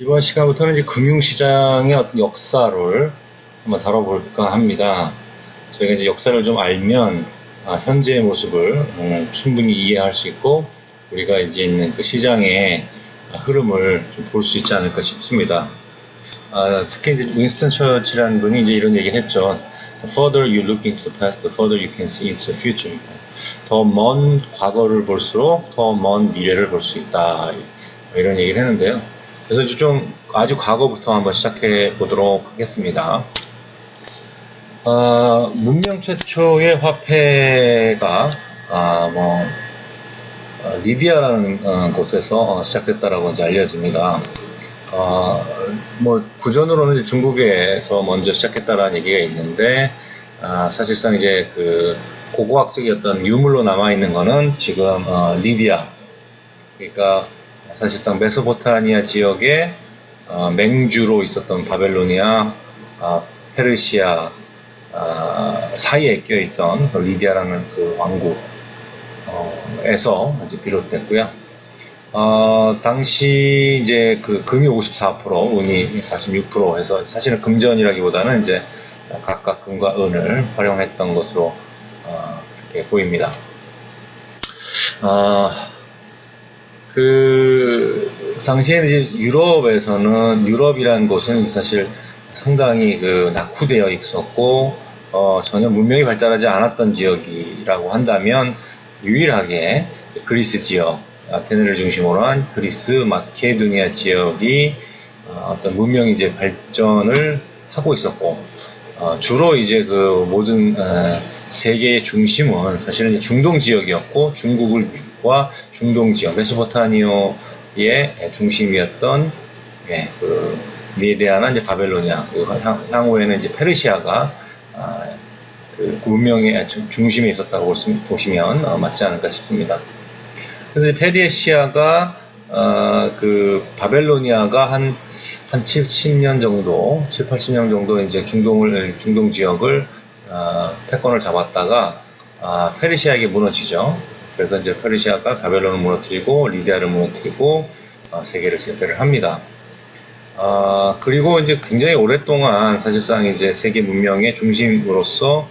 이번 시간부터는 이제 금융시장의 어떤 역사를 한번 다뤄볼까 합니다. 저희가 이제 역사를 좀 알면 현재의 모습을 충분히 이해할 수 있고 우리가 이제 있는 그 시장의 흐름을 좀 볼 수 있지 않을까 싶습니다. 특히 이제 윈스턴 처칠이라는 분이 이제 이런 얘기를 했죠. The further you look into the past, the further you can see into the future. 더 먼 과거를 볼수록 더 먼 미래를 볼 수 있다. 이런 얘기를 했는데요. 그래서 이제 좀 아주 과거부터 한번 시작해 보도록 하겠습니다. 문명 최초의 화폐가 리디아라는 곳에서 시작됐다라고 이제 알려집니다. 구전으로는 이제 중국에서 먼저 시작했다라는 얘기가 있는데, 사실상 이제 그 고고학적이었던 유물로 남아있는 거는 지금, 리디아. 그러니까 사실상 메소포타미아 지역에, 맹주로 있었던 바벨로니아, 페르시아, 사이에 껴있던 그 리디아라는 그 왕국에서 이제 비롯됐고요. 당시 이제 그 금이 54%, 은이 46% 해서 사실은 금전이라기보다는 이제 각각 금과 은을 활용했던 것으로 이렇게 보입니다. 그 당시에는 이제 유럽이라는 곳은 사실 상당히 그 낙후되어 있었고 전혀 문명이 발달하지 않았던 지역이라고 한다면 유일하게 그리스 지역, 아테네를 중심으로 한 그리스, 마케도니아 지역이 어떤 문명이 이제 발전을 하고 있었고 주로 이제 그 모든 세계의 중심은 사실은 중동 지역이었고 중국과 중동 지역, 메소포타미아의 중심이었던 그 미디아나 이제 바벨로니아, 향후에는 이제 페르시아가 그 문명의 중심에 있었다고 보시면 맞지 않을까 싶습니다. 그래서 이제 페르시아가 그 바벨로니아가 한 70년 정도, 7, 80년 정도 이제 중동 지역을 패권을 잡았다가 페르시아에게 무너지죠. 그래서 이제 페르시아가 바벨론을 무너뜨리고 리디아를 무너뜨리고 세계를 제패를 합니다. 그리고 이제 굉장히 오랫동안 사실상 이제 세계 문명의 중심으로서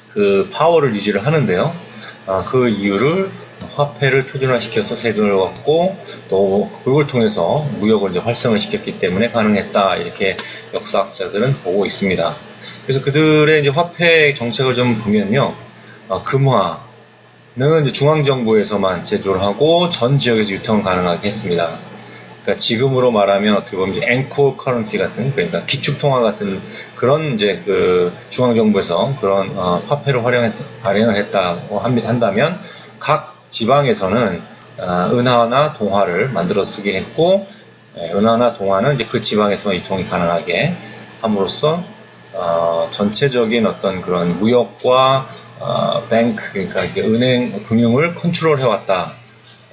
그 파워를 유지를 하는데요. 그 이유를 화폐를 표준화시켜서 세금을 걷고 또 그걸 통해서 무역을 이제 활성을 시켰기 때문에 가능했다, 이렇게 역사학자들은 보고 있습니다. 그래서 그들의 이제 화폐 정책을 좀 보면요, 금화는 이제 중앙정부에서만 제조를 하고 전 지역에서 유통을 가능하게 했습니다. 그러니까 지금으로 말하면 어떻게 보면 이제 앵커 커런시 같은, 그러니까 기축통화 같은 그런 이제 그 중앙정부에서 그런 화폐를 발행을 했다고 한다면 각 지방에서는 은화나 동화를 만들어 쓰게 했고, 은화나 동화는 이제 그 지방에서만 유통이 가능하게 함으로써 전체적인 어떤 그런 무역과 뱅크, 그러니까 이렇게 은행 금융을 컨트롤 해왔다,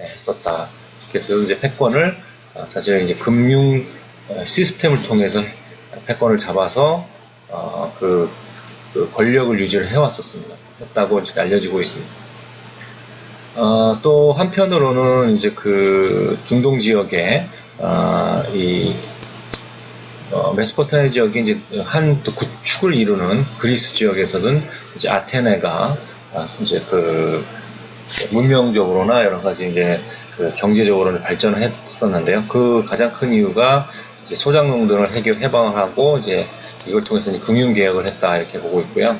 했었다. 그래서 이제 패권을 사실 이제 금융 시스템을 통해서 패권을 잡아서 그 권력을 유지를 해왔었습니다. 했다고 이제 알려지고 있습니다. 또 한편으로는 이제 그 중동 지역에 메소포타미아 지역이 이제 한 또 구축을 이루는 그리스 지역에서는 이제 아테네가 이제 그 문명적으로나 여러 가지 이제 그 경제적으로는 발전을 했었는데요. 그 가장 큰 이유가 이제 소작농들을 해방을 하고 이제 이걸 통해서 이제 금융 개혁을 했다, 이렇게 보고 있고요.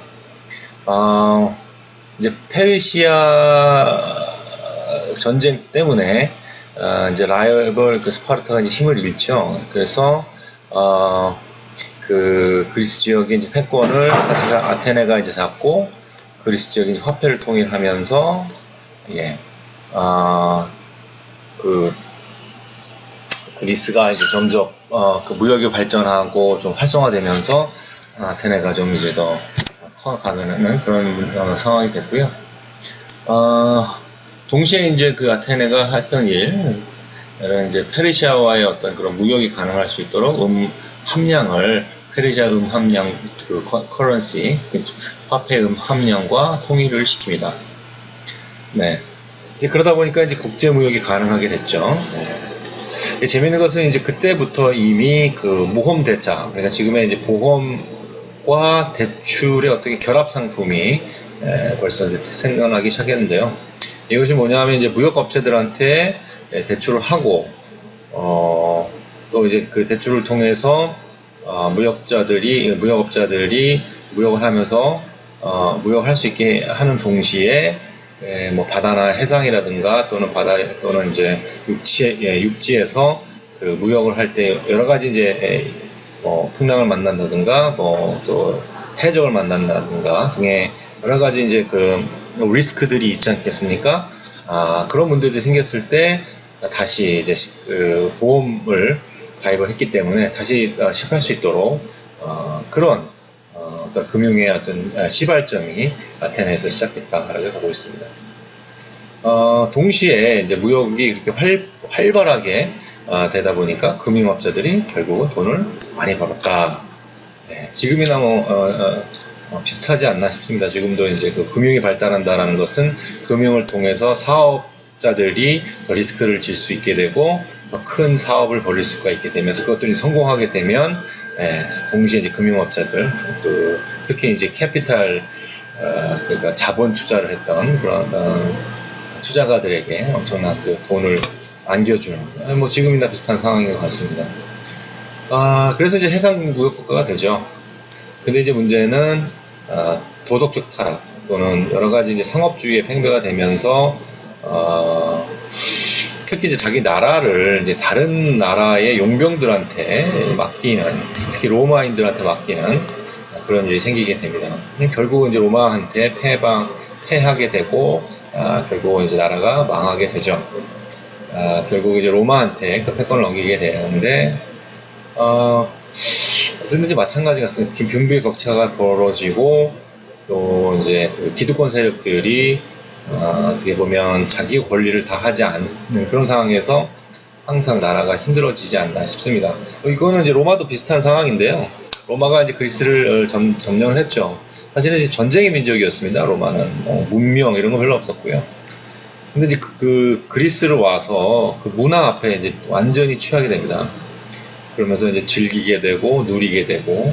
이제 페르시아 전쟁 때문에 이제 라이벌 그 스파르타가 이제 힘을 잃죠. 그래서 그 그리스 지역의 이제 패권을 사실 아테네가 이제 잡고 그리스 지역의 화폐를 통일하면서 그 그리스가 이제 점점 그 무역이 발전하고 좀 활성화되면서 아테네가 좀 이제 더 커가는 그런 상황이 됐고요. 동시에 이제 그 아테네가 했던 일은 이제 페르시아와의 어떤 그런 무역이 가능할 수 있도록 함량을 페르시아 함량 그 커런시 화폐 함량과 통일을 시킵니다. 네. 그러다 보니까 이제 국제 무역이 가능하게 됐죠. 재밌는 것은 이제 그때부터 이미 그 모험 대차, 그러니까 지금의 이제 보험과 대출의 어떻게 결합 상품이 벌써 이제 생겨나기 시작했는데요. 이것이 뭐냐면 이제 무역업체들한테 대출을 하고, 또 이제 그 대출을 통해서 무역업자들이 무역을 하면서 무역을 할 수 있게 하는 동시에 뭐 바다나 해상이라든가 또는 이제 육지에서 그 무역을 할 때 여러 가지 이제 풍랑을 만난다든가 뭐 또 해적을 만난다든가 등의 여러 가지 이제 그 리스크들이 있지 않겠습니까? 그런 문제들이 생겼을 때 다시 이제 그 보험을 가입을 했기 때문에 다시 시작할 수 있도록 그런 어떤 금융의 어떤 시발점이 아테네에서 시작했다라고 보고 있습니다. 동시에 이제 무역이 이렇게 활발하게 되다 보니까 금융업자들이 결국은 돈을 많이 벌었다. 네, 지금이나 비슷하지 않나 싶습니다. 지금도 이제 그 금융이 발달한다는 것은 금융을 통해서 사업자들이 더 리스크를 질 수 있게 되고 더 큰 사업을 벌일 수가 있게 되면서 그것들이 성공하게 되면 동시에 이제 금융업자들 특히 이제 캐피탈 그러니까 자본 투자를 했던 그런 투자가들에게 엄청난 그 돈을 안겨주는 뭐 지금이나 비슷한 상황인 것 같습니다. 그래서 이제 해상무역국가가 되죠. 근데 이제 문제는 도덕적 타락 또는 여러 가지 이제 상업주의의 팽배가 되면서 특히 이제 자기 나라를 이제 다른 나라의 용병들한테 맡기는, 특히 로마인들한테 맡기는 그런 일이 생기게 됩니다. 결국은 이제 로마한테 패하게 되고 결국은 이제 나라가 망하게 되죠. 결국 이제 로마한테 그 패권을 넘기게 되는데 어쨌든지 마찬가지 같습니다. 빈부의 격차가 벌어지고 또 이제 그 기득권 세력들이 어떻게 보면 자기 권리를 다 하지 않는 그런 상황에서 항상 나라가 힘들어지지 않나 싶습니다. 이거는 이제 로마도 비슷한 상황인데요. 로마가 이제 그리스를 점령을 했죠. 사실은 이제 전쟁의 민족이었습니다. 로마는 문명 이런 거 별로 없었고요. 근데 이제 그 그리스를 와서 그 문화 앞에 이제 완전히 취하게 됩니다. 그러면서 이제 즐기게 되고 누리게 되고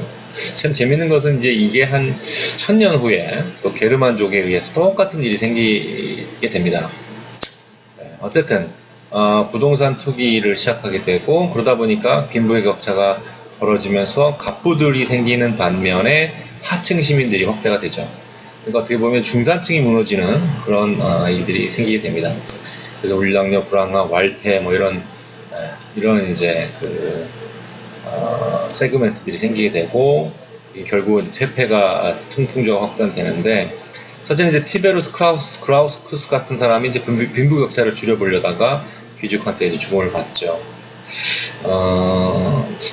참 재밌는 것은 이제 이게 한 1000년 후에 또 게르만족에 의해서 똑같은 일이 생기게 됩니다. 어쨌든 부동산 투기를 시작하게 되고 그러다 보니까 빈부의 격차가 벌어지면서 갑부들이 생기는 반면에 하층 시민들이 확대가 되죠. 그러니까 어떻게 보면 중산층이 무너지는 그런 일들이 생기게 됩니다. 그래서 울량녀, 불황화, 왈폐 뭐 이런 이제 그 세그멘트들이 생기게 되고 결국은 퇴폐가 퉁퉁저가 확산되는데 사실 이제 티베루스 크라우스쿠스 같은 사람이 이제 빈부격차를 줄여보려다가 귀족한테 이제 주목을 받죠.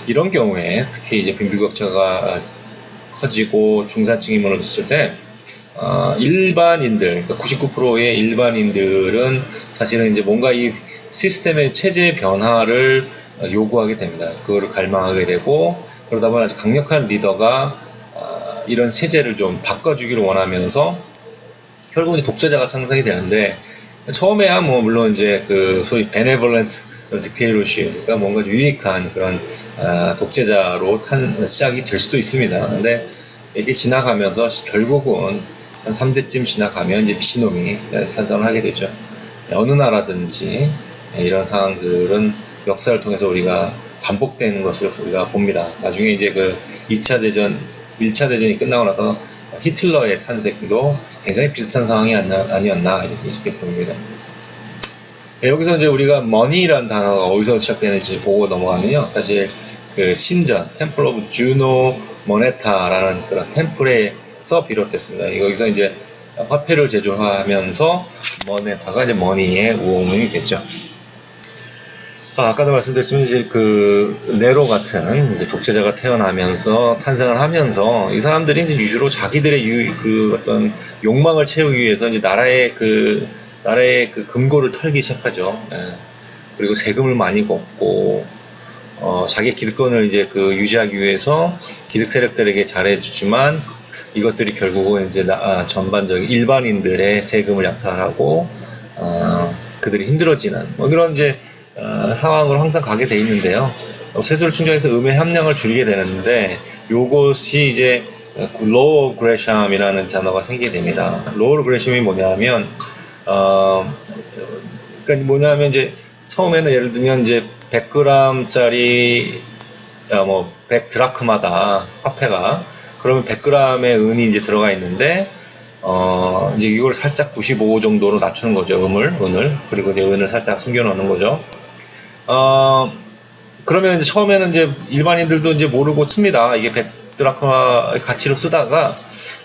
이런 경우에 특히 이제 빈부격차가 커지고 중산층이 무너졌을 때 일반인들, 그러니까 99%의 일반인들은 사실은 이제 뭔가 이 시스템의 체제 변화를 요구하게 됩니다. 그거를 갈망하게 되고 그러다 보니 아주 강력한 리더가 이런 세제를 좀 바꿔주기를 원하면서 결국 이제 독재자가 창작이 되는데 처음에야 뭐 물론 이제 그 소위 베네볼렌트 딕테이터십, 그러니까 뭔가 유익한 그런 독재자로 시작이 될 수도 있습니다. 근데 이게 지나가면서 결국은 한 3대쯤 지나가면 이제 미친놈이 탄생을 하게 되죠. 어느 나라든지 이런 상황들은 역사를 통해서 우리가 반복되는 것을 우리가 봅니다. 나중에 이제 그 2차 대전, 1차 대전이 끝나고 나서 히틀러의 탄생도 굉장히 비슷한 상황이 아니었나 이렇게 봅니다. 여기서 이제 우리가 money라는 단어가 어디서 시작되는지 보고 넘어가면요. 사실 그 신전, 템플 오브 주노 모네타라는 그런 템플에서 비롯됐습니다. 여기서 이제 화폐를 제조하면서 모네타가 이제 머니의 우호명이 됐죠. 아까도 말씀드렸지만 이제 그 네로 같은 이제 독재자가 태어나면서 탄생을 하면서 이 사람들이 이제 주로 자기들의 그 어떤 욕망을 채우기 위해서 이제 나라의 그 금고를 털기 시작하죠. 그리고 세금을 많이 걷고 자기 기득권을 이제 그 유지하기 위해서 기득 세력들에게 잘해주지만 이것들이 결국은 이제 전반적인 일반인들의 세금을 약탈하고 그들이 힘들어지는 뭐 그런 이제 상황으로 항상 가게 돼 있는데요. 쇠수를 충전해서 음의 함량을 줄이게 되는데 요것이 이제 low Gresham이라는 단어가 생기게 됩니다. low Gresham이 뭐냐면 그러니까 뭐냐면 이제 처음에는 예를 들면 이제 100g짜리 뭐 100드라크마다 화폐가 그러면 100g의 은이 이제 들어가 있는데 이제 이걸 살짝 95 정도로 낮추는 거죠. 은을 그리고 이제 은을 살짝 숨겨 놓는 거죠. 그러면 이제 처음에는 이제 일반인들도 이제 모르고 씁니다. 이게 100드라크마 가치로 쓰다가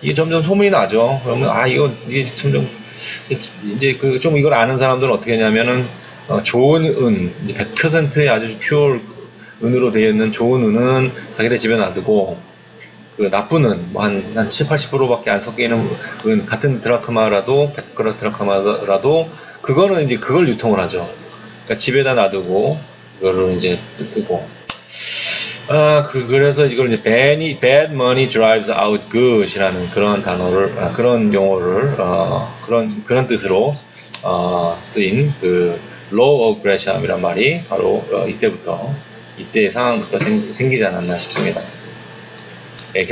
이게 점점 소문이 나죠. 그러면 이게 점점 이제 그 좀 이걸 아는 사람들은 어떻게 하냐면은 좋은 은 이제 100%의 아주 퓨어 은으로 되어 있는 좋은 은은 자기네 집에 놔두고 그 나쁜 은 뭐 한 7, 80%밖에 안 섞여 있는 은 같은 드라크마라도 100g 드라크마라도 그거는 이제 그걸 유통을 하죠. 그러니까 집에다 놔두고 그거를 이제 쓰고 그래서 이걸 이제 bad money drives out good이라는 그런 단어를 그런 용어를 그런 뜻으로 쓰인 그 law of Gresham이란 말이 바로 이때의 상황부터 생기지 않았나 싶습니다. 예,